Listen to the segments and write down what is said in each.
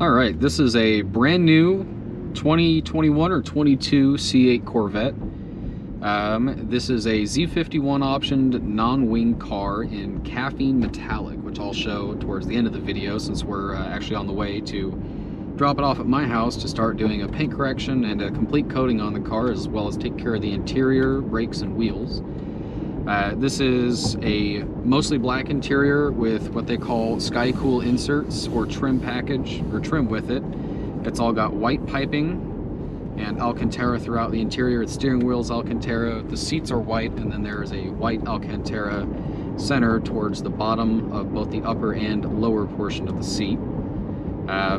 All right, this is a brand new 2021 or 22 C8 Corvette. This is a Z51 optioned non-wing car in caffeine metallic, which I'll show towards the end of the video since we're actually on the way to drop it off at my house to start doing a paint correction and a complete coating on the car, as well as take care of the interior, brakes, and wheels. This is a mostly black interior with what they call Sky Cool inserts or trim package, or trim with it. It's all got white piping and Alcantara throughout the interior. Its steering wheel's Alcantara, the seats are white, and then there is a white Alcantara center towards the bottom of both the upper and lower portion of the seat.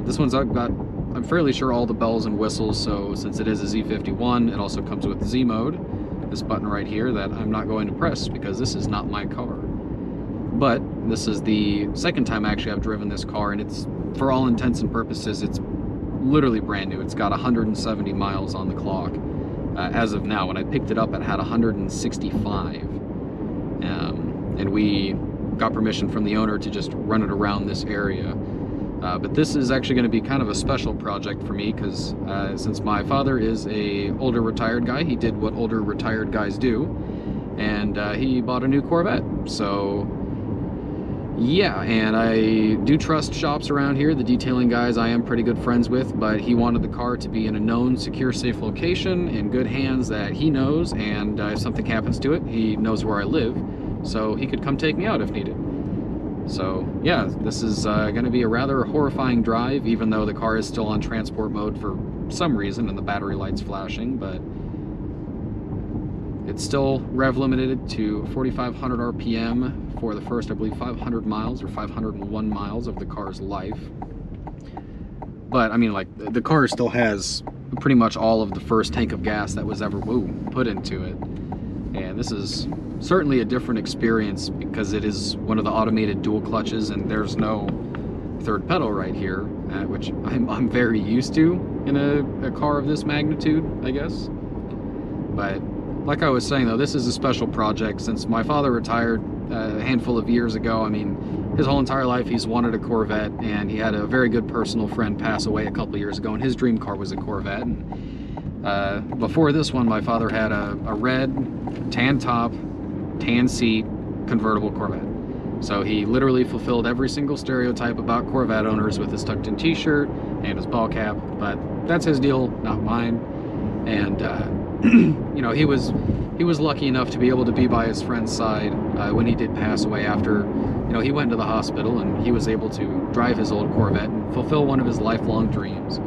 This one's got, I'm fairly sure, all the bells and whistles, so since it is a Z51, it also comes with Z mode. This button right here that I'm not going to press because this is not my car. But this is the second time actually I've driven this car, and it's, for all intents and purposes, it's literally brand new. It's got 170 miles on the clock. As of now, when I picked it up, it had 165. And we got permission from the owner to just run it around this area. But this is actually going to be kind of a special project for me because since my father is a older retired guy, he did what older retired guys do, and he bought a new Corvette. So yeah, and I do trust shops around here, the detailing guys I am pretty good friends with, but he wanted the car to be in a known, secure, safe location, in good hands that he knows, and if something happens to it, he knows where I live, so he could come take me out if needed. So yeah, this is going to be a rather horrifying drive, even though the car is still on transport mode for some reason and the battery light's flashing, but it's still rev limited to 4,500 RPM for the first, I believe, 500 miles or 501 miles of the car's life. But I mean, like, the car still has pretty much all of the first tank of gas that was ever put into it. And this is certainly a different experience because it is one of the automated dual clutches and there's no third pedal right here, which I'm very used to in a car of this magnitude, I guess. But like I was saying though, this is a special project since my father retired a handful of years ago. I mean, his whole entire life he's wanted a Corvette, and he had a very good personal friend pass away a couple of years ago, and his dream car was a Corvette. And before this one, my father had a red tan top, tan seat, convertible Corvette. So he literally fulfilled every single stereotype about Corvette owners with his tucked in t-shirt and his ball cap, but that's his deal, not mine. And you know, he was lucky enough to be able to be by his friend's side when he did pass away. After, you know, he went to the hospital and he was able to drive his old Corvette and fulfill one of his lifelong dreams.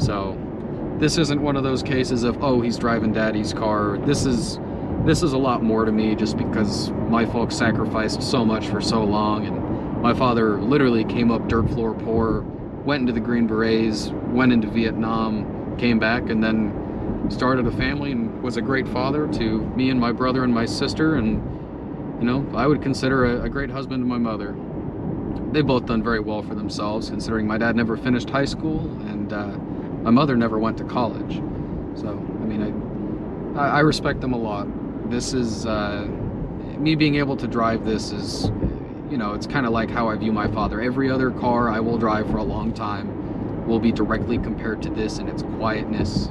So this isn't one of those cases of, oh, he's driving daddy's car. This is a lot more to me, just because my folks sacrificed so much for so long, and my father literally came up dirt floor poor, went into the Green Berets, went into Vietnam, came back, and then started a family and was a great father to me and my brother and my sister, and, you know, I would consider a great husband to my mother. They've both done very well for themselves, considering my dad never finished high school, and my mother never went to college. So, I mean, I respect them a lot. This is, me being able to drive this is, you know, it's kind of like how I view my father. Every other car I will drive for a long time will be directly compared to this in its quietness,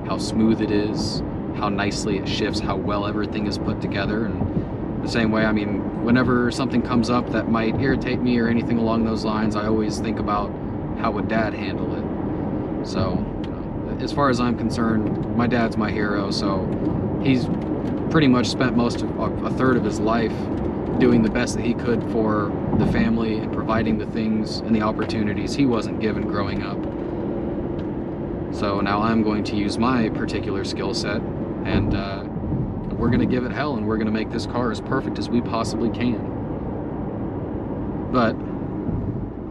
how smooth it is, how nicely it shifts, how well everything is put together. And the same way, I mean, whenever something comes up that might irritate me or anything along those lines, I always think about how would Dad handle it. So, you know, as far as I'm concerned, my dad's my hero, so he's pretty much spent most of a third of his life doing the best that he could for the family and providing the things and the opportunities he wasn't given growing up. So now I'm going to use my particular skill set, and we're going to give it hell, and we're going to make this car as perfect as we possibly can. But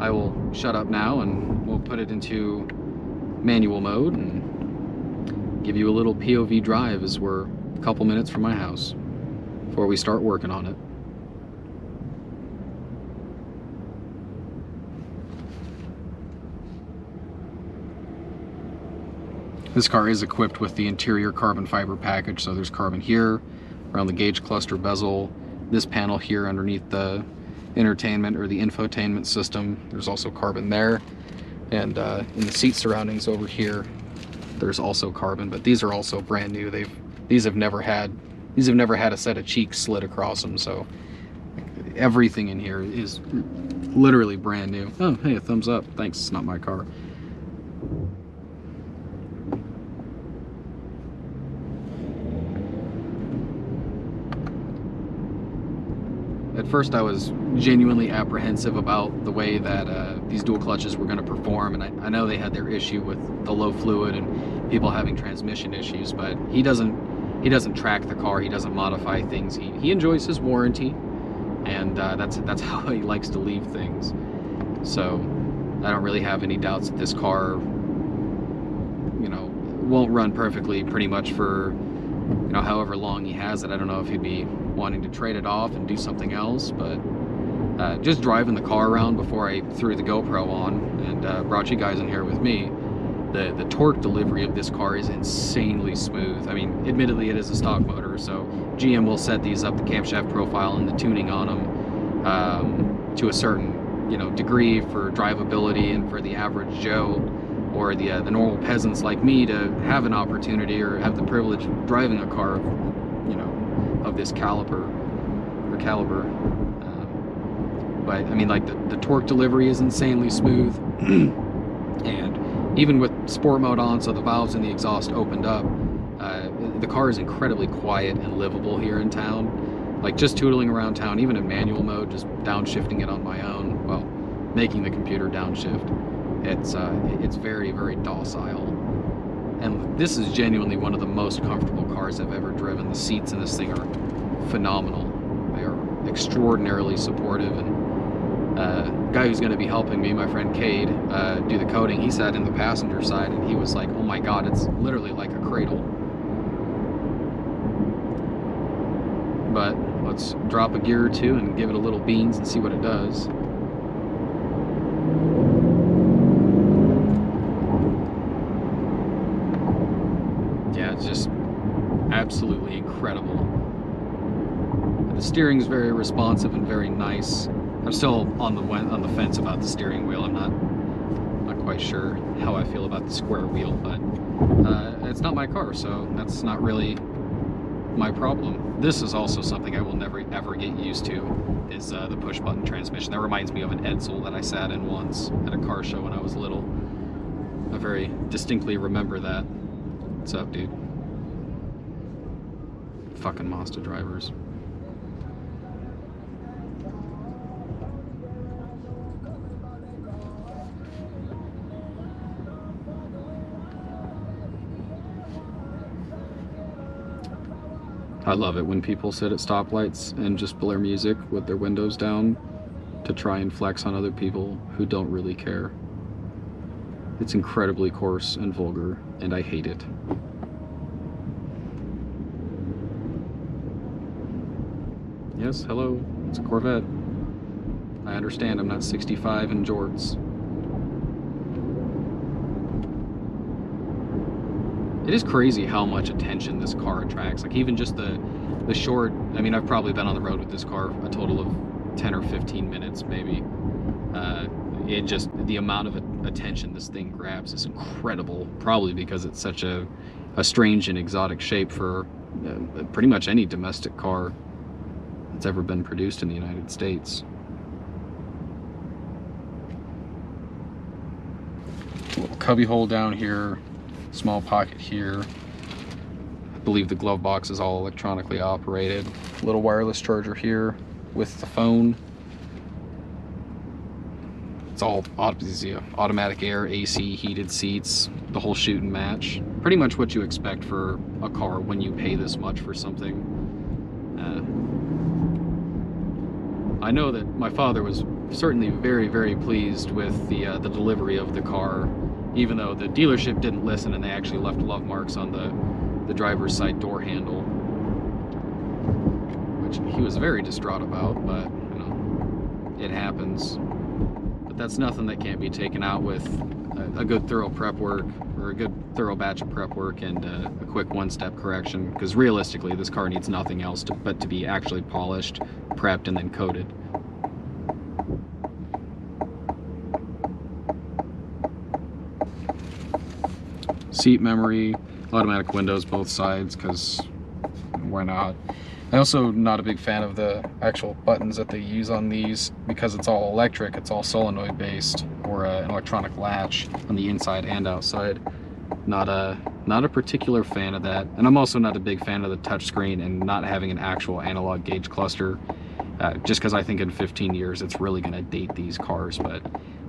I will shut up now and we'll put it into manual mode and give you a little POV drive as we're a couple minutes from my house before we start working on it. This car is equipped with the interior carbon fiber package, so there's carbon here around the gauge cluster bezel, this panel here underneath the entertainment or the infotainment system. There's also carbon there. And in the seat surroundings over here, there's also carbon, but these are also brand new. These have never had a set of cheeks slid across them, so everything in here is literally brand new. Oh, hey, a thumbs up. Thanks, it's not my car. At first I was genuinely apprehensive about the way that these dual clutches were going to perform, and I know they had their issue with the low fluid and people having transmission issues, but he doesn't track the car, he doesn't modify things, he enjoys his warranty, and that's how he likes to leave things. So I don't really have any doubts that this car, you know, won't run perfectly pretty much for, you know, however long he has it. I don't know if he'd be wanting to trade it off and do something else, but just driving the car around before I threw the GoPro on and brought you guys in here with me, the torque delivery of this car is insanely smooth. I mean, admittedly it is a stock motor, so GM will set these up, the camshaft profile and the tuning on them to a certain, you know, degree for drivability and for the average Joe or the normal peasants like me to have an opportunity or have the privilege of driving a car, you know, of this caliber. But I mean, like the torque delivery is insanely smooth, and even with sport mode on, so the valves and the exhaust opened up, the car is incredibly quiet and livable here in town. Like just tootling around town, even in manual mode, just downshifting it on my own, well, making the computer downshift, it's very, very docile. And this is genuinely one of the most comfortable cars I've ever driven. The seats in this thing are phenomenal. They are extraordinarily supportive, and guy who's going to be helping me, my friend Cade, do the coding, he sat in the passenger side and he was like, oh my god, it's literally like a cradle. But let's drop a gear or two and give it a little beans and see what it does. Yeah, it's just absolutely incredible. The steering's very responsive and very nice. I'm still on the fence about the steering wheel. I'm not quite sure how I feel about the square wheel, but it's not my car, so that's not really my problem. This is also something I will never ever get used to, is the push button transmission. That reminds me of an Edsel that I sat in once at a car show when I was little. I very distinctly remember that. What's up, dude? Fucking Mazda drivers. I love it when people sit at stoplights and just blare music with their windows down to try and flex on other people who don't really care. It's incredibly coarse and vulgar, and I hate it. Yes, hello, it's a Corvette. I understand I'm not 65 in jorts. It is crazy how much attention this car attracts. Like even just the short, I mean, I've probably been on the road with this car a total of 10 or 15 minutes maybe. It just, the amount of attention this thing grabs is incredible, probably because it's such a strange and exotic shape for pretty much any domestic car that's ever been produced in the United States. Little cubby hole down here. Small pocket here. I believe the glove box is all electronically operated. Little wireless charger here with the phone. It's all obviously automatic air, AC, heated seats, the whole shoot and match. Pretty much what you expect for a car when you pay this much for something. I know that my father was certainly very, very pleased with the delivery of the car, even though the dealership didn't listen and they actually left love marks on the driver's side door handle, which he was very distraught about, but you know, it happens. But that's nothing that can't be taken out with a good thorough prep work, or a good thorough batch of prep work, and a quick one-step correction, because realistically this car needs nothing else but to be actually polished, prepped, and then coated. seat memory, automatic windows both sides, because why not? I also not a big fan of the actual buttons that they use on these, because it's all electric, it's all solenoid based, or an electronic latch on the inside and outside. Not a particular fan of that. And I'm also not a big fan of the touchscreen and not having an actual analog gauge cluster, just because I think in 15 years it's really going to date these cars. But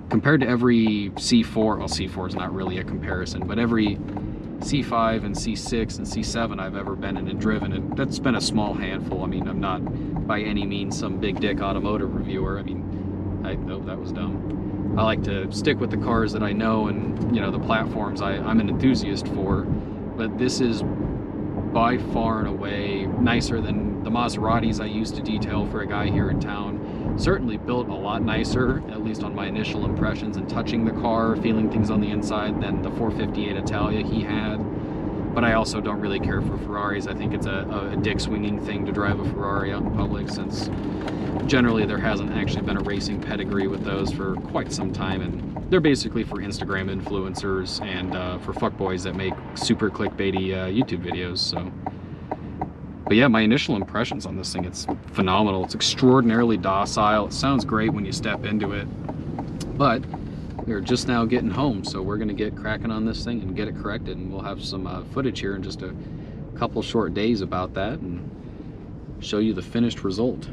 compared to every C4, well, C4 is not really a comparison, but every C5 and C6 and C7 I've ever been in and driven, and that's been a small handful. I mean, I'm not by any means some big dick automotive reviewer. I mean, I know that was dumb. I like to stick with the cars that I know and, you know, the platforms I'm an enthusiast for, but this is by far and away nicer than the Maseratis I used to detail for a guy here in town. Certainly built a lot nicer, at least on my initial impressions and touching the car, feeling things on the inside, than the 458 Italia he had. But I also don't really care for Ferraris. I think it's a dick swinging thing to drive a Ferrari out in public, since generally there hasn't actually been a racing pedigree with those for quite some time, and they're basically for Instagram influencers and for fuckboys that make super clickbaity YouTube videos. So, but yeah, my initial impressions on this thing, it's phenomenal. It's extraordinarily docile. It sounds great when you step into it, but we're just now getting home, so we're gonna get cracking on this thing and get it corrected, and we'll have some footage here in just a couple short days about that and show you the finished result.